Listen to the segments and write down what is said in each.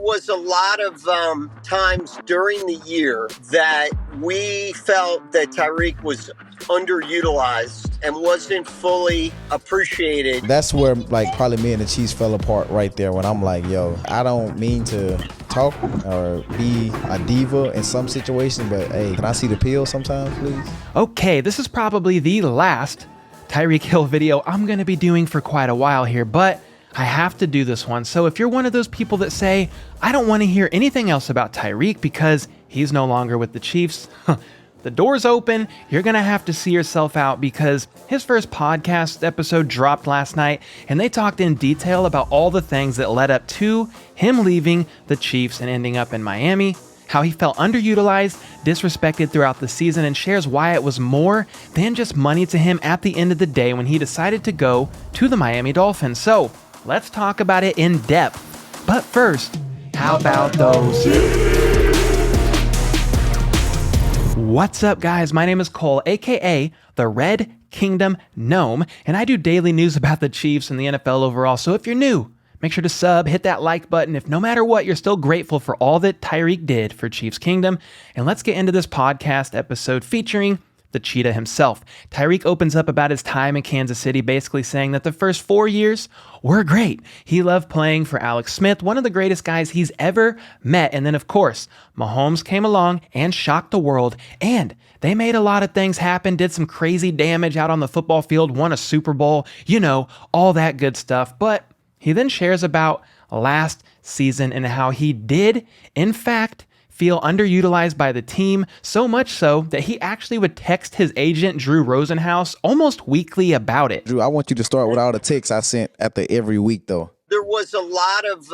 was a lot of times during the year that we felt that Tyreek was underutilized and wasn't fully appreciated. That's where probably me and the Chiefs fell apart right there, when I'm like, yo, I don't mean to talk or be a diva in some situations, but hey, can I see the pill sometimes, please? Okay, this is probably the last Tyreek Hill video I'm going to be doing for quite a while here, but I have to do this one. So if you're one of those people that say, I don't want to hear anything else about Tyreek because he's no longer with the Chiefs, the door's open. You're going to have to see yourself out, because his first podcast episode dropped last night, and they talked in detail about all the things that led up to him leaving the Chiefs and ending up in Miami, how he felt underutilized, disrespected throughout the season, and shares why it was more than just money to him at the end of the day when he decided to go to the Miami Dolphins. So let's talk about it in depth. But first, how about those? What's up, guys? My name is Cole, aka the Red Kingdom Gnome, and I do daily news about the Chiefs and the NFL overall. So if you're new, make sure to sub, hit that like button if no matter what, you're still grateful for all that Tyreek did for Chiefs Kingdom. And let's get into this podcast episode featuring the cheetah himself. Tyreek opens up about his time in Kansas City, basically saying that the first 4 years were great. He loved playing for Alex Smith, one of the greatest guys he's ever met. And then, of course, Mahomes came along and shocked the world. And they made a lot of things happen, did some crazy damage out on the football field, won a Super Bowl, all that good stuff. But he then shares about last season and how he did, in fact, feel underutilized by the team, so much so that he actually would text his agent, Drew Rosenhaus, almost weekly about it. Drew, I want you to start with all the texts I sent after every week, though. There was a lot of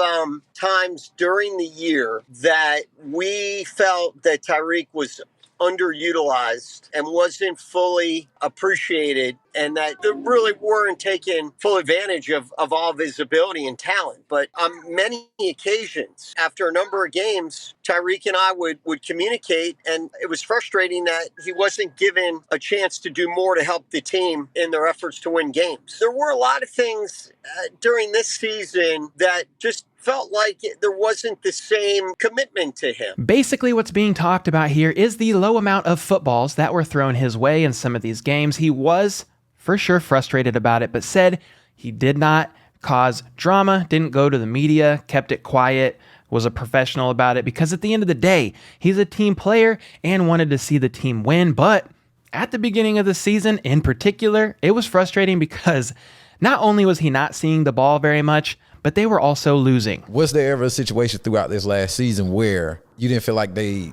times during the year that we felt that Tyreek was underutilized and wasn't fully appreciated, and that they really weren't taking full advantage of all of his ability and talent. But on many occasions, after a number of games, Tyreek and I would communicate, and it was frustrating that he wasn't given a chance to do more to help the team in their efforts to win games. There were a lot of things during this season that just felt like there wasn't the same commitment to him. Basically, what's being talked about here is the low amount of footballs that were thrown his way in some of these games. He was for sure frustrated about it, but said he did not cause drama, didn't go to the media, kept it quiet, was a professional about it, because at the end of the day, he's a team player and wanted to see the team win. But at the beginning of the season in particular, it was frustrating because not only was he not seeing the ball very much, but they were also losing. Was there ever a situation throughout this last season where you didn't feel like they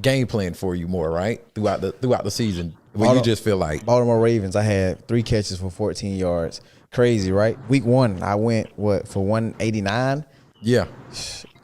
game planned for you more, right? Throughout the season, where you just feel like Baltimore Ravens, I had 3 catches for 14 yards. Crazy, right? Week 1, I went for 189. Yeah.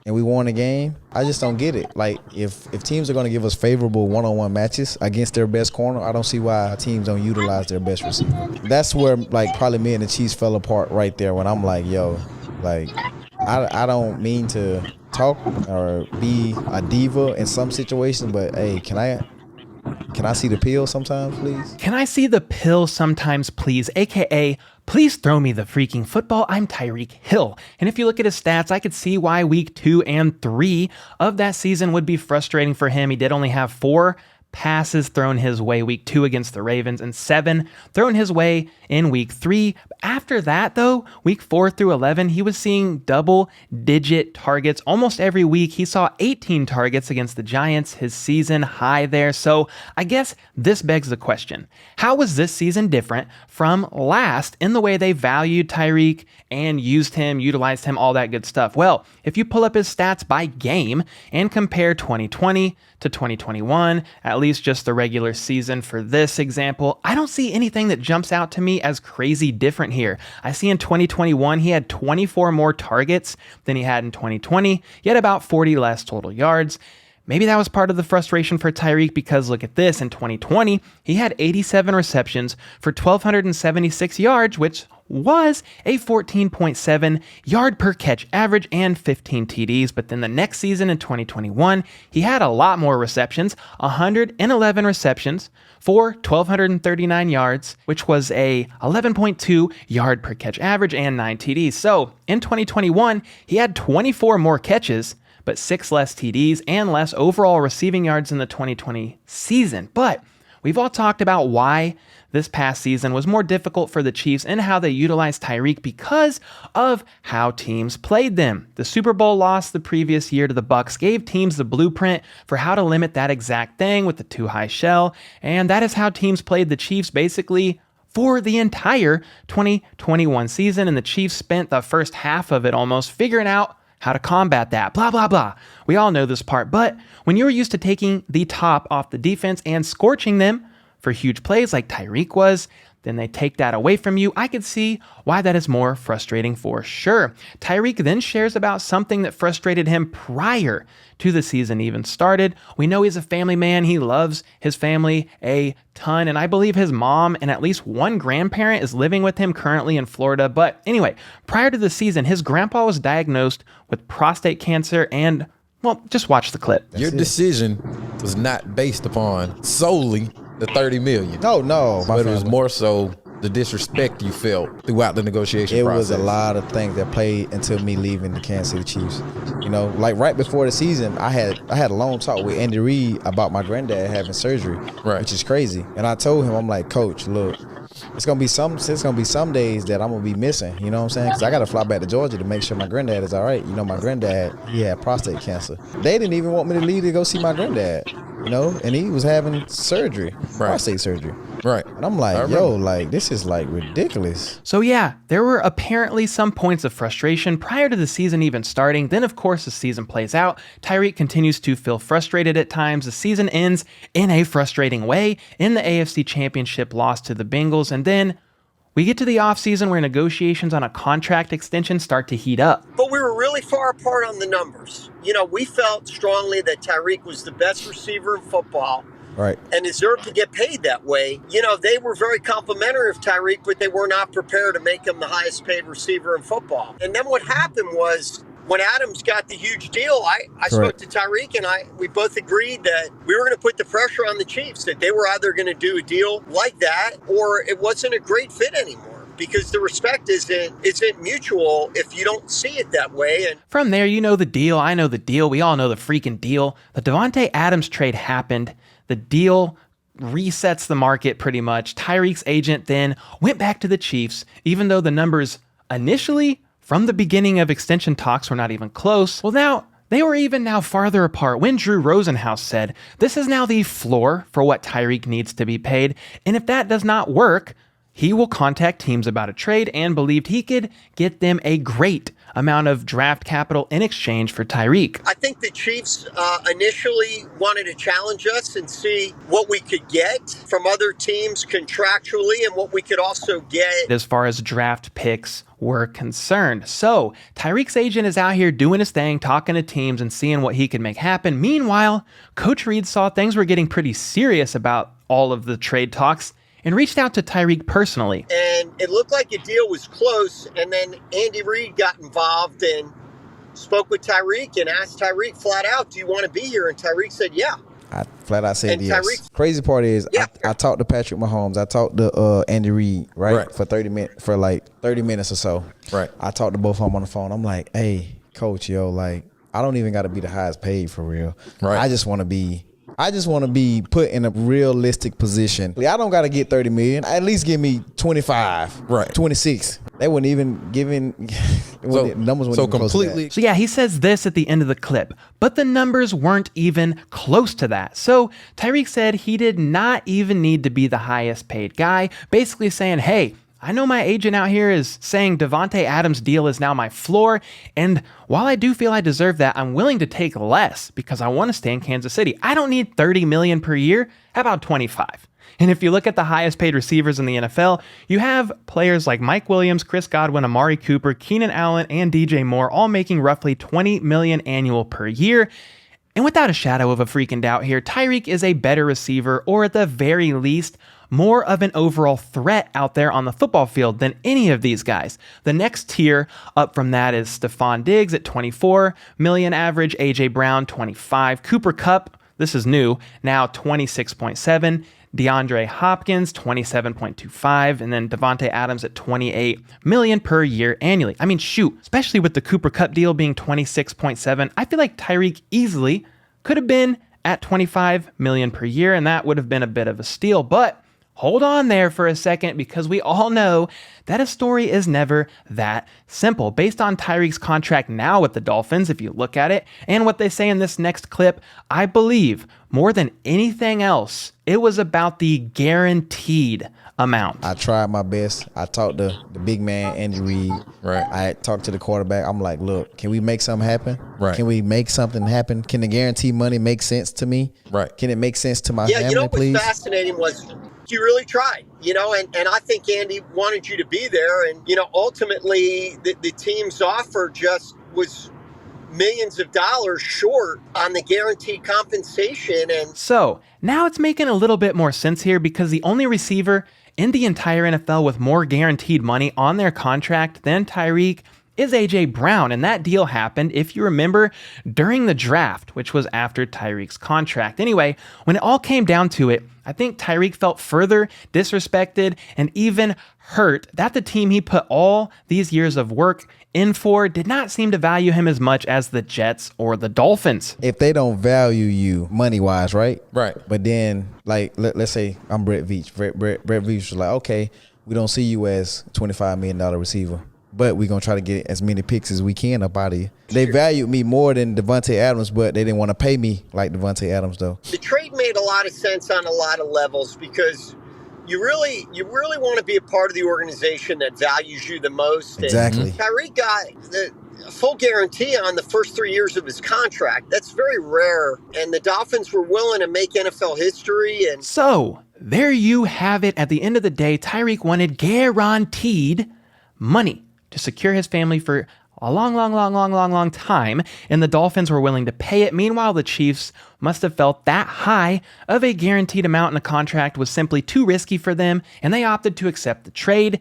And we won the game. I just don't get it. Like, if teams are going to give us favorable one-on-one matches against their best corner, I don't see why teams don't utilize their best receiver. That's where probably me and the Chiefs fell apart right there, when I'm like, yo, I don't mean to talk or be a diva in some situations, but hey, can I see the pill sometimes, please? Can I see the pill sometimes, please? AKA, please throw me the freaking football. I'm Tyreek Hill. And if you look at his stats, I could see why week 2 and 3 of that season would be frustrating for him. He did only have 4 passes thrown his way week 2 against the Ravens and 7 thrown his way in week 3. After that, though, week 4 through 11, he was seeing double-digit targets almost every week. He saw 18 targets against the Giants, his season high there. So I guess this begs the question, how was this season different from last in the way they valued Tyreek and used him, utilized him, all that good stuff? Well, if you pull up his stats by game and compare 2020 to 2021, at least just the regular season for this example, I don't see anything that jumps out to me as crazy different here. I see in 2021, he had 24 more targets than he had in 2020. He had about 40 less total yards. maybe that was part of the frustration for Tyreek, because look at this. In 2020, he had 87 receptions for 1,276 yards, which was a 14.7 yard per catch average and 15 TDs. But then the next season in 2021, he had a lot more receptions, 111 receptions for 1,239 yards, which was a 11.2 yard per catch average and 9 TDs. So in 2021, he had 24 more catches, but 6 less TDs and less overall receiving yards in the 2020 season. But we've all talked about why this past season was more difficult for the Chiefs and how they utilized Tyreek because of how teams played them. The Super Bowl loss the previous year to the Bucs gave teams the blueprint for how to limit that exact thing with the too high shell, and that is how teams played the Chiefs basically for the entire 2021 season, and the Chiefs spent the first half of it almost figuring out how to combat that, blah, blah, blah. We all know this part, but when you're used to taking the top off the defense and scorching them for huge plays like Tyreek was, then they take that away from you. I could see why that is more frustrating for sure. Tyreek then shares about something that frustrated him prior to the season even started. We know he's a family man. He loves his family a ton, and I believe his mom and at least one grandparent is living with him currently in Florida. But anyway, prior to the season, his grandpa was diagnosed with prostate cancer, and well, just watch the clip. Your decision was not based upon solely the 30 million. No. But it was more so the disrespect you felt throughout the negotiation process. It was a lot of things that played into me leaving the Kansas City Chiefs. You know, like right before the season, I had a long talk with Andy Reid about my granddad having surgery, which is crazy. And I told him, I'm like, Coach, look, it's gonna be some days that I'm gonna be missing. You know what I'm saying? Because I gotta fly back to Georgia to make sure my granddad is all right. You know, my granddad, he had prostate cancer. They didn't even want me to leave to go see my granddad. You know, and he was having surgery, prostate surgery. Right. And I'm like, yo, like, this is like ridiculous. So yeah, there were apparently some points of frustration prior to the season even starting. Then of course the season plays out. Tyreek continues to feel frustrated at times. The season ends in a frustrating way in the AFC Championship loss to the Bengals. And then we get to the offseason where negotiations on a contract extension start to heat up. But we were really far apart on the numbers. You know, we felt strongly that Tyreek was the best receiver in football. Right. And deserved to get paid that way. You know, they were very complimentary of Tyreek, but they were not prepared to make him the highest paid receiver in football. And then what happened was, when Adams got the huge deal, I spoke to Tyreek and we both agreed that we were going to put the pressure on the Chiefs, that they were either going to do a deal like that or it wasn't a great fit anymore, because the respect isn't mutual if you don't see it that way. And from there, you know the deal. I know the deal. We all know the freaking deal. The Davante Adams trade happened. The deal resets the market pretty much. Tyreek's agent then went back to the Chiefs, even though the numbers initially from the beginning of extension talks were not even close. Well, now they were even now farther apart when Drew Rosenhaus said, this is now the floor for what Tyreek needs to be paid. And if that does not work, he will contact teams about a trade, and believed he could get them a great amount of draft capital in exchange for Tyreek. I think the Chiefs initially wanted to challenge us and see what we could get from other teams contractually and what we could also get as far as draft picks were concerned. So Tyreek's agent is out here doing his thing, talking to teams and seeing what he could make happen. Meanwhile, Coach Reid saw things were getting pretty serious about all of the trade talks and reached out to Tyreek personally. And it looked like a deal was close, and then Andy Reid got involved and spoke with Tyreek and asked Tyreek flat out, do you want to be here? And Tyreek said, yeah. I flat out said and yes. Tyreek, crazy part is I talked to Patrick Mahomes. I talked to Andy Reid, right? For 30 minutes, for like 30 minutes or so. Right. I talked to both of them on the phone. I'm like, hey, coach, yo, like, I don't even got to be the highest paid for real. Right. I just want to be put in a realistic position. I don't got to get 30 million. At least give me 25, 26. They wouldn't even giving numbers weren't even close to that. So yeah, he says this at the end of the clip, but the numbers weren't even close to that. So Tyreek said he did not even need to be the highest paid guy, basically saying, hey, I know my agent out here is saying Davante Adams' deal is now my floor, and while I do feel I deserve that, I'm willing to take less because I want to stay in Kansas City. I don't need $30 million per year. How about 25? And if you look at the highest paid receivers in the NFL, you have players like Mike Williams, Chris Godwin, Amari Cooper, Keenan Allen, and DJ Moore all making roughly $20 million annual per year. And without a shadow of a freaking doubt here, Tyreek is a better receiver, or at the very least, more of an overall threat out there on the football field than any of these guys. The next tier up from that is Stephon Diggs at 24 million average, AJ Brown 25, Cooper Kupp, this is new, now 26.7, DeAndre Hopkins 27.25, and then Devontae Adams at 28 million per year annually. I mean, shoot, especially with the Cooper Kupp deal being 26.7, I feel like Tyreek easily could have been at 25 million per year, and that would have been a bit of a steal. But hold on there for a second, because we all know that a story is never that simple. Based on Tyreek's contract now with the Dolphins, if you look at it, and what they say in this next clip, I believe more than anything else, it was about the guaranteed amount. I tried my best. I talked to the big man, Andy Reid. Right. I talked to the quarterback. I'm like, look, can we make something happen? Right. Can we make something happen? Can the guaranteed money make sense to me? Right. Can it make sense to my Yeah, family, you know what please? was fascinating was you really tried, and I think Andy wanted you to be there. And, ultimately the team's offer just was millions of dollars short on the guaranteed compensation. And So now it's making a little bit more sense here, because the only receiver in the entire NFL with more guaranteed money on their contract than Tyreek is AJ Brown. And that deal happened, if you remember, during the draft, which was after Tyreek's contract. Anyway, when it all came down to it, I think Tyreek felt further disrespected and even hurt that the team he put all these years of work in for did not seem to value him as much as the Jets or the Dolphins. If they don't value you money-wise, right? Right. But then, like, let's say I'm Brett Veach. Brett Veach was like, okay, we don't see you as $25 million receiver, but we're going to try to get as many picks as we can up out of you. They valued me more than Devontae Adams, but they didn't want to pay me like Devontae Adams, though. the trade made a lot of sense on a lot of levels, because you really want to be a part of the organization that values you the most. Exactly. And Tyreek got the full guarantee on the first 3 years of his contract. That's very rare. And the Dolphins were willing to make NFL history. And So there you have it. At the end of the day, Tyreek wanted guaranteed money to secure his family for a long time, and the Dolphins were willing to pay it. Meanwhile, the Chiefs must have felt that high of a guaranteed amount in a contract was simply too risky for them, and they opted to accept the trade,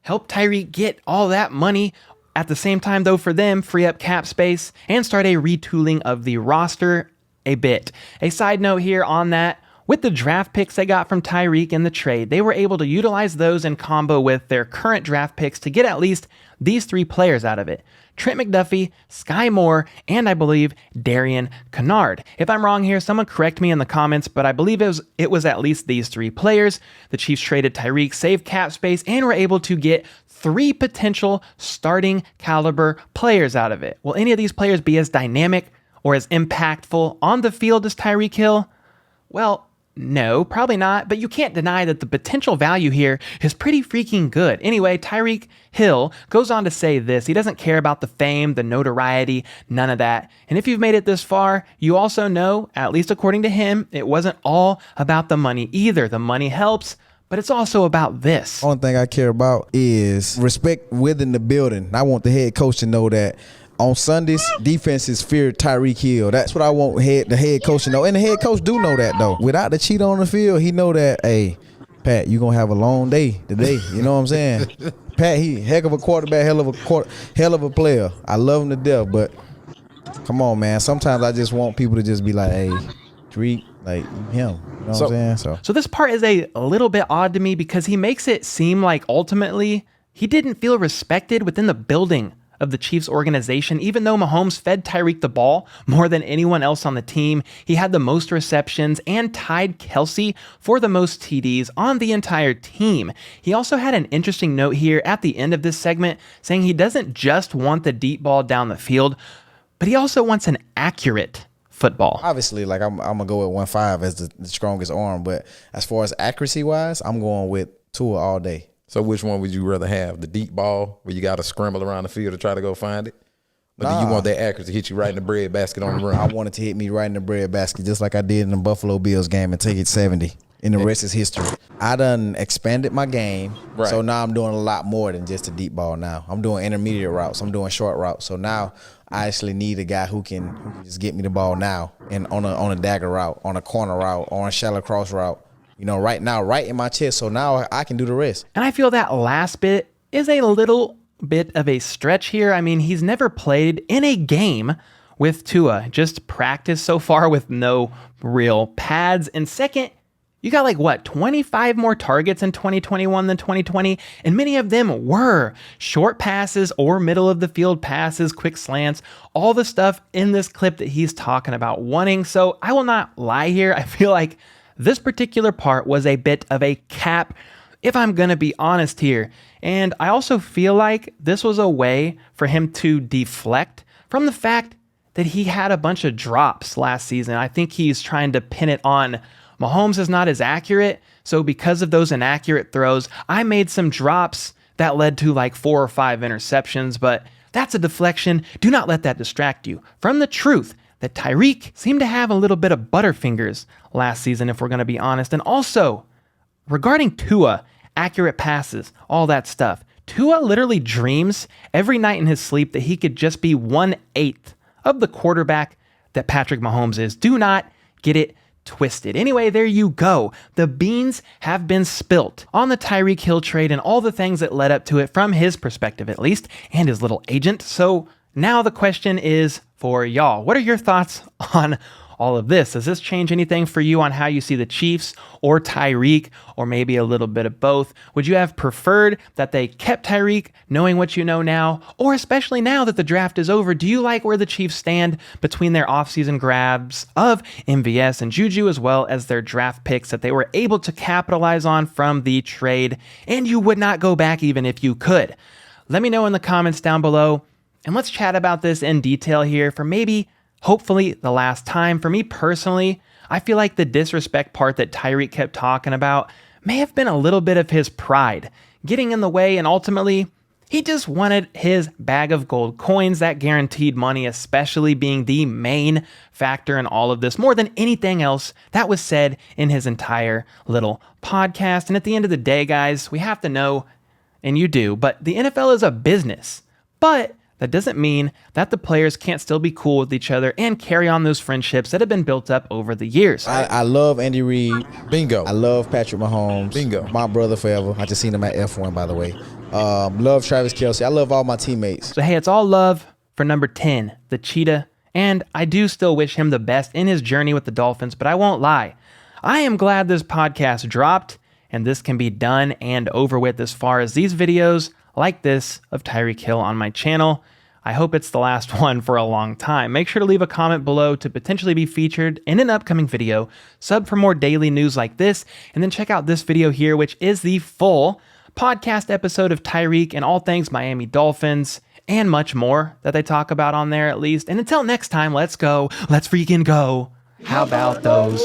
help Tyreek get all that money. At the same time, though, for them, free up cap space and start a retooling of the roster a bit. A side note here on that, with the draft picks they got from Tyreek in the trade, they were able to utilize those in combo with their current draft picks to get at least these three players out of it: Trent McDuffie, Sky Moore, and I believe Darian Kennard. If I'm wrong here, someone correct me in the comments, but I believe it was at least these three players. The Chiefs traded Tyreek, saved cap space, and were able to get three potential starting caliber players out of it. Will any of these players be as dynamic or as impactful on the field as Tyreek Hill? Well, no, probably not, but you can't deny that the potential value here is pretty freaking good. Anyway, Tyreek Hill goes on to say this: he doesn't care about the fame, the notoriety, none of that. And if you've made it this far, you also know, at least according to him, it wasn't all about the money either. The money helps, but it's also about this. Only thing I care about is respect within the building. I want the head coach to know that on Sundays, defenses fear Tyreek Hill. That's what I want the head coach to know. And the head coach do know that, though. Without the cheat on the field, he know that, hey, Pat, you're going to have a long day today. You know what I'm saying? Pat, he heck of a quarterback, hell of a player. I love him to death, but come on, man. Sometimes I just want people to just be like, hey, Tyreek, like him. You know what I'm saying? So this part is a little bit odd to me, because he makes it seem like ultimately he didn't feel respected within the building of the Chiefs organization. Even though Mahomes fed Tyreek the ball more than anyone else on the team, he had the most receptions and tied Kelsey for the most TDs on the entire team. He also had an interesting note here at the end of this segment saying he doesn't just want the deep ball down the field, but he also wants an accurate football. Obviously, like I'm gonna go with 1.5 as the strongest arm, but as far as accuracy wise, I'm going with Tua all day. So which one would you rather have? The deep ball where you got to scramble around the field to try to go find it? Or do you want that accuracy to hit you right in the bread basket on the run? I wanted to hit me right in the bread basket just like I did in the Buffalo Bills game and take it 70. And the rest is history. I done expanded my game. Right. So now I'm doing a lot more than just a deep ball now. I'm doing intermediate routes. I'm doing short routes. So now I actually need a guy who can just get me the ball now and on a dagger route, on a corner route, or on a shallow cross route. You know, right now, right in my chest. So now I can do the rest. And I feel that last bit is a little bit of a stretch here. I mean, he's never played in a game with Tua, just practice so far with no real pads. And second, you got like, what, 25 more targets in 2021 than 2020? And many of them were short passes or middle of the field passes, quick slants, all the stuff in this clip that he's talking about wanting. So I will not lie here. I feel like this particular part was a bit of a cap, if I'm going to be honest here. And I also feel like this was a way for him to deflect from the fact that he had a bunch of drops last season. I think he's trying to pin it on Mahomes is not as accurate. So because of those inaccurate throws, I made some drops that led to like 4 or 5 interceptions, but that's a deflection. Do not let that distract you from the truth that Tyreek seemed to have a little bit of butterfingers last season, if we're going to be honest. And also, regarding Tua, accurate passes, all that stuff, Tua literally dreams every night in his sleep that he could just be 1/8 of the quarterback that Patrick Mahomes is. Do not get it twisted. Anyway, there you go. The beans have been spilt on the Tyreek Hill trade and all the things that led up to it from his perspective, at least, and his little agent. So now the question is for y'all. What are your thoughts on all of this? Does this change anything for you on how you see the Chiefs or Tyreek, or maybe a little bit of both? Would you have preferred that they kept Tyreek, knowing what you know now, or especially now that the draft is over, do you like where the Chiefs stand between their offseason grabs of MVS and Juju, as well as their draft picks that they were able to capitalize on from the trade, and you would not go back even if you could? Let me know in the comments down below, and let's chat about this in detail here for maybe hopefully the last time. For me personally, I feel like the disrespect part that Tyreek kept talking about may have been a little bit of his pride getting in the way, and ultimately, he just wanted his bag of gold coins, that guaranteed money especially being the main factor in all of this, more than anything else that was said in his entire little podcast. And at the end of the day, guys, we have to know, and you do, but the NFL is a business. But that doesn't mean that the players can't still be cool with each other and carry on those friendships that have been built up over the years. I love Andy Reid. Bingo. I love Patrick Mahomes. Bingo. My brother forever. I just seen him at F1, by the way. Love Travis Kelce. I love all my teammates. So hey, it's all love for number 10, the Cheetah. And I do still wish him the best in his journey with the Dolphins, but I won't lie. I am glad this podcast dropped and this can be done and over with as far as these videos like this of Tyreek Hill on my channel. I hope it's the last one for a long time. Make sure to leave a comment below to potentially be featured in an upcoming video. Sub for more daily news like this, and then check out this video here, which is the full podcast episode of Tyreek and all things Miami Dolphins and much more that they talk about on there at least. And until next time, let's go. Let's freaking go. How about those?